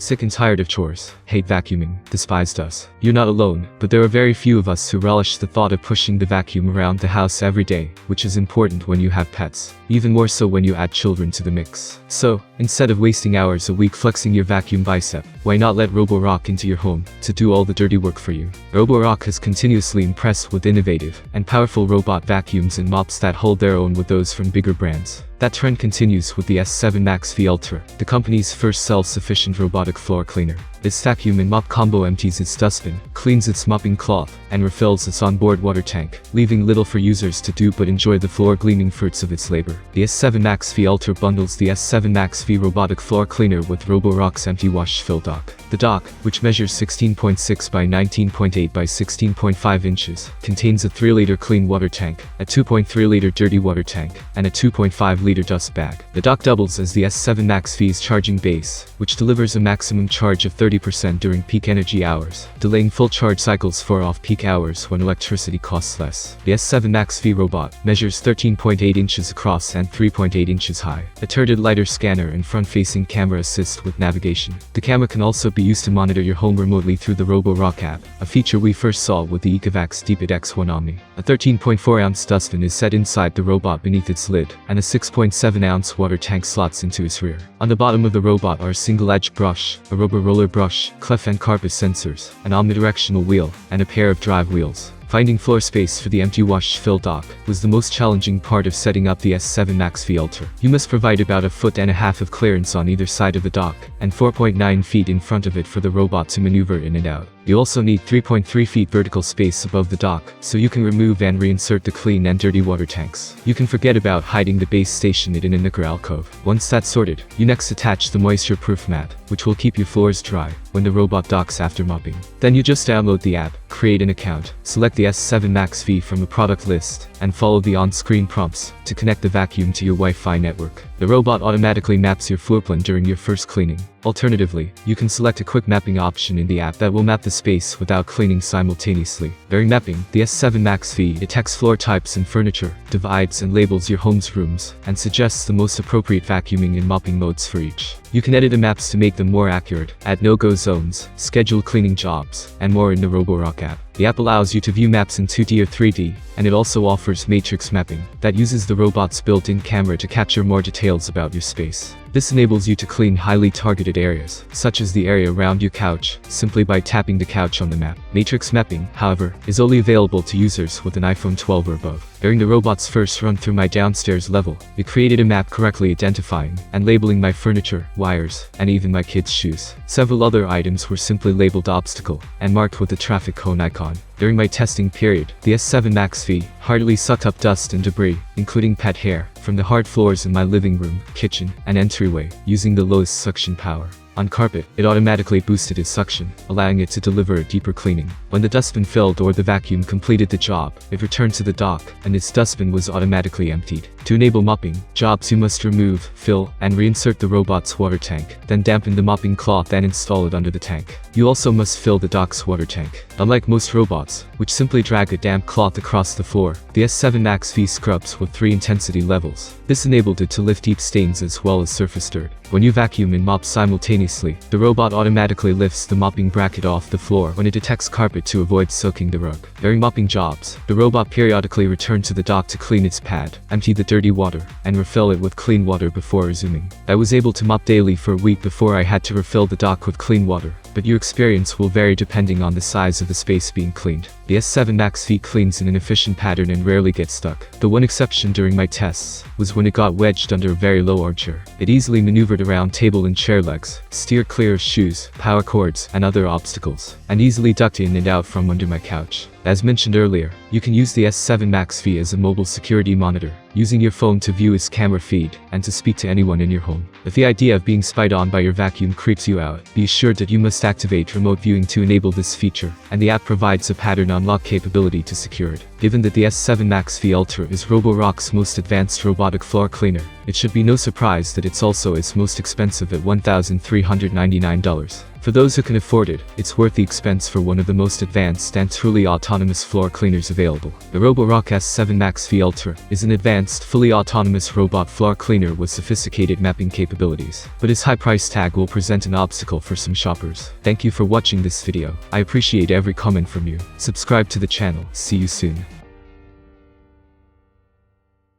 sick and tired of chores, hate vacuuming, despise dust. You're not alone, but there are very few of us who relish the thought of pushing the vacuum around the house every day, which is important when you have pets. Even more so when you add children to the mix. So, instead of wasting hours a week flexing your vacuum bicep, why not let Roborock into your home to do all the dirty work for you? Roborock has continuously impressed with innovative and powerful robot vacuums and mops that hold their own with those from bigger brands. That trend continues with the S7 MaxV Ultra, the company's first self-sufficient robotic floor cleaner. This vacuum and mop combo empties its dustbin, cleans its mopping cloth, and refills its onboard water tank, leaving little for users to do but enjoy the floor-gleaning fruits of its labor. The S7 MaxV Ultra bundles the S7 MaxV robotic floor cleaner with Roborock's empty wash fill dock. The dock, which measures 16.6 by 19.8 by 16.5 inches, contains a 3-liter clean water tank, a 2.3-liter dirty water tank, and a 2.5-liter dust bag. The dock doubles as the S7 MaxV's charging base, which delivers a maximum charge of 30% during peak energy hours, delaying full charge cycles for off-peak hours when electricity costs less. The S7 MaxV robot measures 13.8 inches across and 3.8 inches high. A turreted lidar scanner and front-facing camera assist with navigation. The camera can also be used to monitor your home remotely through the Roborock app, a feature we first saw with the vacs Deepit X1 Omni. A 13.4-ounce dustbin is set inside the robot beneath its lid, and a 6.7-ounce water tank slots into its rear. On the bottom of the robot are a single-edge brush, a rubber roller brush, clef and carpet sensors, an omnidirectional wheel, and a pair of drive wheels. Finding floor space for the empty wash fill dock was the most challenging part of setting up the S7 MaxV Ultra. You must provide about 1.5 feet of clearance on either side of the dock, and 4.9 feet in front of it for the robot to maneuver in and out. You also need 3.3 feet vertical space above the dock, so you can remove and reinsert the clean and dirty water tanks. You can forget about hiding the base station in a knicker alcove. Once that's sorted, you next attach the moisture-proof mat, which will keep your floors dry when the robot docks after mopping. Then you just download the app, create an account, select the S7 MaxV from the product list, and follow the on-screen prompts to connect the vacuum to your Wi-Fi network. The robot automatically maps your floor plan during your first cleaning. Alternatively, you can select a quick mapping option in the app that will map the space without cleaning simultaneously. During mapping, the S7 MaxV detects floor types and furniture, divides and labels your home's rooms, and suggests the most appropriate vacuuming and mopping modes for each. You can edit the maps to make them more accurate, add no-go zones, schedule cleaning jobs, and more in the Roborock app. The app allows you to view maps in 2D or 3D, and it also offers matrix mapping that uses the robot's built-in camera to capture more details about your space. This enables you to clean highly targeted areas, such as the area around your couch, simply by tapping the couch on the map. Matrix mapping, however, is only available to users with an iPhone 12 or above. During the robot's first run through my downstairs level, it created a map correctly identifying and labeling my furniture, wires, and even my kids' shoes. Several other items were simply labeled obstacle and marked with the traffic cone icon. During my testing period, the S7 MaxV heartily sucked up dust and debris, including pet hair, from the hard floors in my living room, kitchen, and entryway, using the lowest suction power. On carpet, it automatically boosted its suction, allowing it to deliver a deeper cleaning. When the dustbin filled or the vacuum completed the job, it returned to the dock, and its dustbin was automatically emptied. To enable mopping jobs, you must remove, fill, and reinsert the robot's water tank, then dampen the mopping cloth and install it under the tank. You also must fill the dock's water tank. Unlike most robots, which simply drag a damp cloth across the floor, the S7 MaxV scrubs with 3 intensity levels. This enabled it to lift deep stains as well as surface dirt. When you vacuum and mop simultaneously, the robot automatically lifts the mopping bracket off the floor when it detects carpet to avoid soaking the rug. During mopping jobs, the robot periodically returned to the dock to clean its pad, empty the dirty water, and refill it with clean water before resuming. I was able to mop daily for a week before I had to refill the dock with clean water, but your experience will vary depending on the size of the space being cleaned. The S7 MaxV cleans in an efficient pattern and rarely gets stuck. The one exception during my tests was when it got wedged under a very low armchair. It easily maneuvered around table and chair legs, steered clear of shoes, power cords, and other obstacles, and easily ducked in and out from under my couch. As mentioned earlier, you can use the S7 MaxV as a mobile security monitor, using your phone to view its camera feed and to speak to anyone in your home. If the idea of being spied on by your vacuum creeps you out, be assured that you must activate remote viewing to enable this feature, and the app provides a pattern unlock capability to secure it. Given that the S7 MaxV Ultra is Roborock's most advanced robotic floor cleaner, it should be no surprise that it's also its most expensive at $1,399. For those who can afford it, it's worth the expense for one of the most advanced and truly autonomous floor cleaners available. The Roborock S7 MaxV Ultra is an advanced, fully autonomous robot floor cleaner with sophisticated mapping capabilities. But its high price tag will present an obstacle for some shoppers. Thank you for watching this video. I appreciate every comment from you. Subscribe to the channel. See you soon.